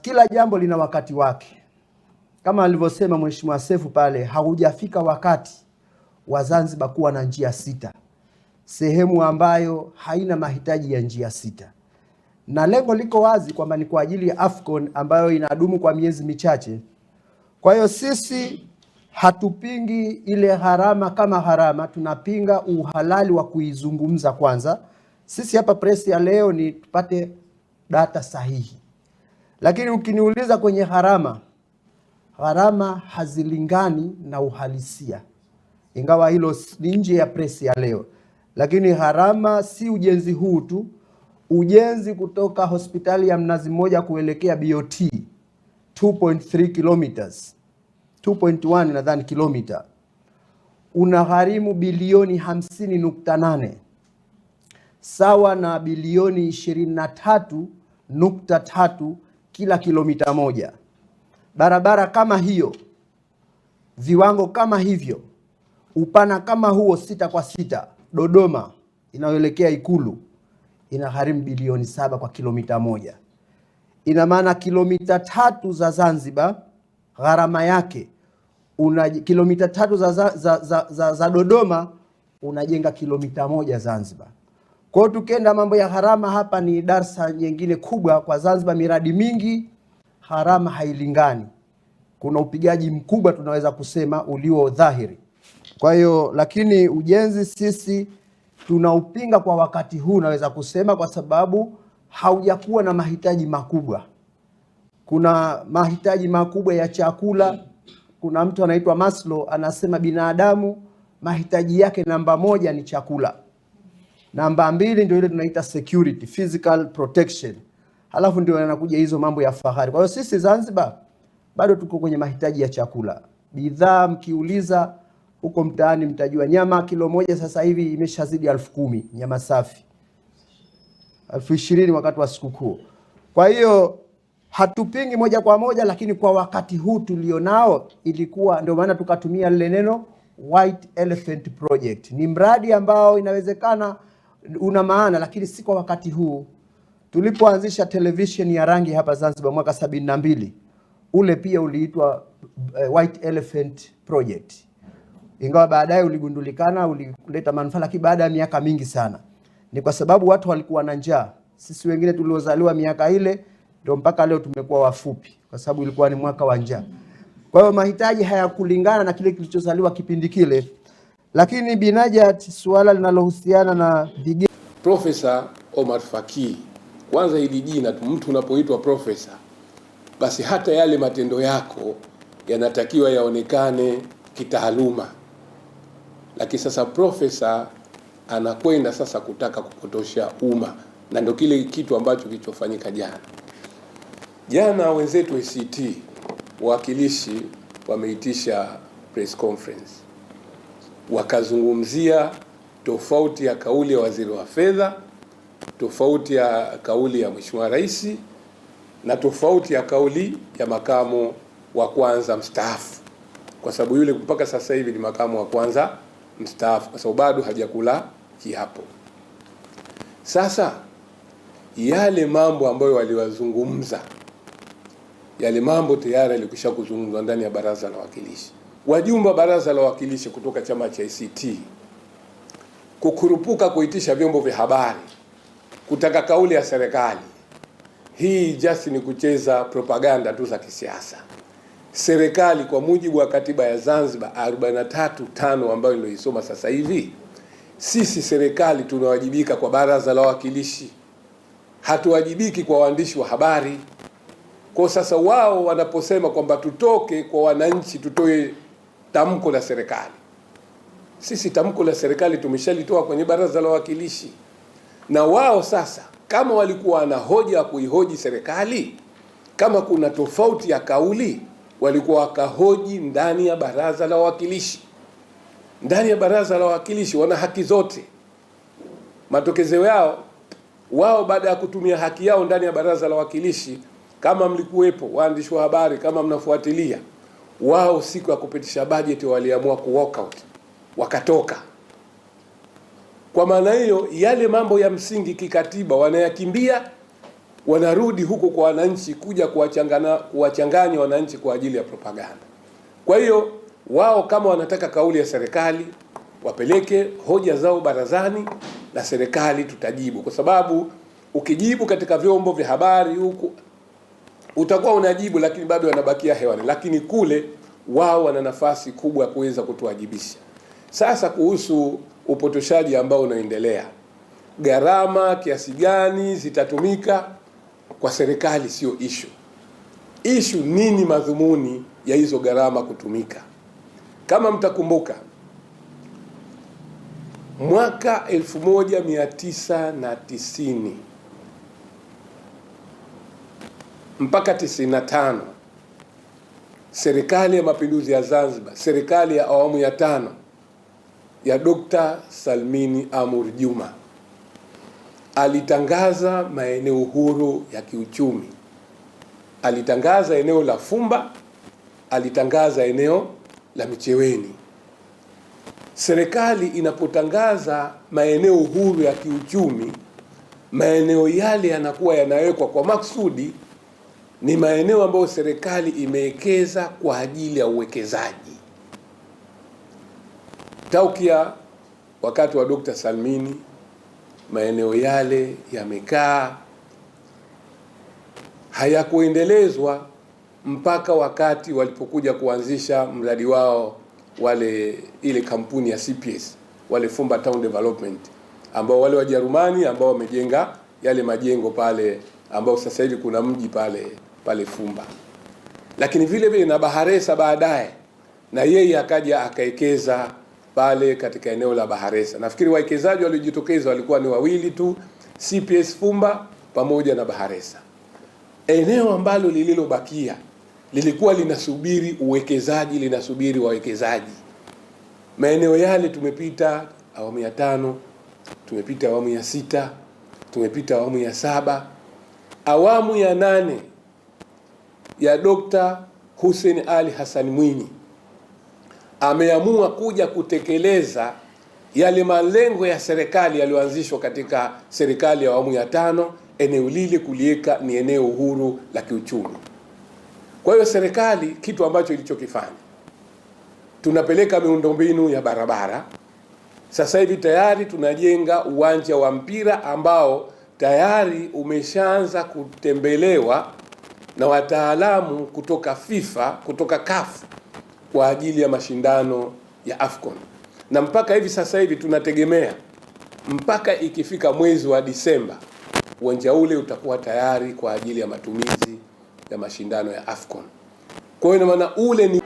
Kila jambo lina wakati wake. Kama alivyosema Mheshimiwa Sefu pale, haujafika wakati wa Zanzibar kuwa na njia sita, sehemu ambayo haina mahitaji ya njia sita, na lengo liko wazi kwamba ni kwa ajili ya AFCON ambayo inadumu kwa miezi michache. Kwa hiyo sisi hatupingi ile gharama kama gharama, tunapinga uhalali wa kuizungumza kwanza. Sisi hapa press ya leo ni tupate data sahihi, lakini ukiniuliza kwenye gharama hazilingani na uhalisia, ingawa hilo ni nje ya press ya leo. Lakini gharama si ujenzi huu tu, ujenzi kutoka hospitali ya Mnazi Mmoja kuelekea BOT 2.3 kilometers, 2.1 nadhani kilomita, unagharimu bilioni 50.8, sawa na bilioni 23.3 kila kilomita moja. Barabara kama hiyo, viwango kama hivyo, upana kama huo 6x6, Dodoma inayoelekea Ikulu inagharimu bilioni 7 kwa kilomita moja. Ina maana kilomita 3 za Zanzibar gharama yake kilomita 3 za Dodoma unajenga kilomita 1 Zanzibar. Kwa hiyo tukienda mambo ya gharama, hapa ni darsa nyingine kubwa kwa Zanzibar. Miradi mingi gharama hailingani, kuna upigaji mkubwa tunaweza kusema ulio dhahiri. Kwa hiyo lakini ujenzi sisi tunaupinga kwa wakati huu, naweza kusema kwa sababu haujakuwa na mahitaji makubwa. Kuna mahitaji makubwa ya chakula. Kuna mtu anaitwa Maslow anasema binadamu mahitaji yake namba 1 ni chakula, namba 2 ndio ile tunaita security, physical protection, halafu ndio yanakuja hizo mambo ya fahari. Kwa hiyo sisi Zanzibar bado tuko kwenye mahitaji ya chakula. Bidhaa mkiuliza huko mtaani mtajua nyama kilo moja sasa hivi imeshazidi 10,000, nyama safi 20,000 wakati wa sikukuu. Kwa hiyo hatupingi moja kwa moja, lakini kwa wakati huu tulionao ilikuwa ndio maana tukatumia lile neno White Elephant Project. Ni mradi ambao inawezekana una maana, lakini si kwa wakati huu. Tulipoanzisha television ya rangi hapa Zanzibar mwaka 72, ule pia uliitwa White Elephant Project, ingawa baadaye uligundulikana ulileta manufaa, lakini baada ya miaka mingi sana. Ni kwa sababu watu walikuwa na njaa. Sisi wengine tuliozaliwa miaka ile ndio mpaka leo tumekuwa wafupi, kwa sababu ilikuwa ni mwaka wa njaa. Kwa hiyo mahitaji hayakulingana na kile kilichozaliwa kipindi kile. Lakini Binajat, suala linalohusiana na Profesa Omar Faki, kwanza hili jina tu, mtu unapoitwa profesa basi hata yale matendo yako yanatakiwa yaonekane kitaaluma. Lakini sasa profesa anakwenda sasa kutaka kupotosha umma, na ndio kile kitu ambacho kilichofanyika jana. Wenzetu ACT wawakilishi wameitisha press conference, wakazungumzia tofauti ya kauli ya waziri wa fedha, tofauti ya kauli ya Mheshimiwa Rais, na tofauti ya kauli ya makamu wa kwanza mstaafu, kwa sababu yule mpaka sasa hivi ni makamu wa kwanza mstaafu, kwa sababu bado hajakula kiapo. Sasa yale mambo ambayo waliwazungumza, yale mambo tayari yalikwisha kuzungumzwa ndani ya Baraza la Wawakilishi. Wajumbe wa Baraza la Wawakilishi kutoka chama cha ACT kukurupuka kuitisha vyombo vya habari kutaka kauli ya serikali, hii just ni kucheza propaganda tu za kisiasa. Serikali kwa mujibu wa katiba ya Zanzibar 43(5) ambayo niloisoma sasa hivi, sisi serikali tunawajibika kwa Baraza la Wawakilishi, hatuwajibiki kwa waandishi wa habari. Kwa sasa wao wanaposema kwamba tutoke kwa wananchi tutoe tamko la serikali, sisi tamko la serikali tumeshalitoa kwenye Baraza la Wawakilishi, na wao sasa kama walikuwa wana hoja ya kuihoji serikali, kama kuna tofauti ya kauli, walikuwa wakahoji ndani ya Baraza la Wawakilishi. Ndani ya Baraza la Wawakilishi wana haki zote. Matokezeo yao wao, baada ya kutumia haki yao ndani ya Baraza la Wawakilishi, kama mlikuwepo waandishi wa habari, kama mnafuatilia, wao siku ya kupitisha bajeti waliamua ku walk out, wakatoka. Kwa maana hiyo yale mambo ya msingi kikatiba wanayakimbia, wanarudi huko kwa wananchi kuja kuwachanganya wananchi kwa ajili ya propaganda. Kwa hiyo wao kama wanataka kauli ya serikali wapeleke hoja zao barazani na serikali tutajibu, kwa sababu ukijibu katika vyombo vya habari huku utakuwa unajibu, lakini bado wanabakia hewani, lakini kule wao wana nafasi kubwa ya kuweza kutuwajibisha. Sasa kuhusu upotoshaji ambao unaendelea, gharama kiasi gani zitatumika kwa serikali sio issue. Issue nini madhumuni ya hizo gharama kutumika. Kama mtakumbuka mwaka 1990 mpaka 95 serikali ya mapinduzi ya Zanzibar, serikali ya awamu ya 5 ya Dr. Salmini Amur Juma alitangaza maeneo huru ya kiuchumi. Alitangaza eneo la Fumba, alitangaza eneo la Micheweni. Serikali inapotangaza maeneo huru ya kiuchumi, maeneo yale yanakuwa yanawekwa kwa maksudi, ni maeneo ambayo serikali imewekeza kwa ajili ya uwekezaji. Taukia wakati wa Dr. Salmini maeneo yale yamekaa, hayakuendelezwa mpaka wakati walipokuja kuanzisha mradi wao ile kampuni ya CPS, wale Fumba Town Development, ambao wale Wajerumani ambao wamejenga yale majengo pale, ambao sasa hivi kuna mji pale Fumba. Lakini vile vile na Baharesa baadaye na yeye akaja akaekeza pale katika eneo la Baharesa. Nafikiri wawekezaji waliojitokeza walikuwa ni wawili tu, CPS Fumba pamoja na Baharesa. Eneo ambalo lililobakia lilikuwa linasubiri uwekezaji, linasubiri wawekezaji. Maeneo yale tumepita awamu ya 5, tumepita awamu ya 6, tumepita awamu ya 7, awamu ya 8 ya Dr. Hussein Ali Hassan Mwinyi ameamua kuja kutekeleza yale malengo ya serikali yaliyoanzishwa katika serikali ya awamu ya 5, eneo lile kuliweka ni eneo huru la kiuchumi. Kwa hiyo serikali kitu ambacho ilichokifanya, tunapeleka miundombinu ya barabara. Sasa hivi tayari tunajenga uwanja wa mpira ambao tayari umeshaanza kutembelewa na wataalamu kutoka FIFA, kutoka CAF kwa ajili ya mashindano ya AFCON. Na mpaka hivi sasa hivi tunategemea mpaka ikifika mwezi wa Disemba uwanja ule utakuwa tayari kwa ajili ya matumizi ya mashindano ya AFCON. Kwa hiyo maana ule ni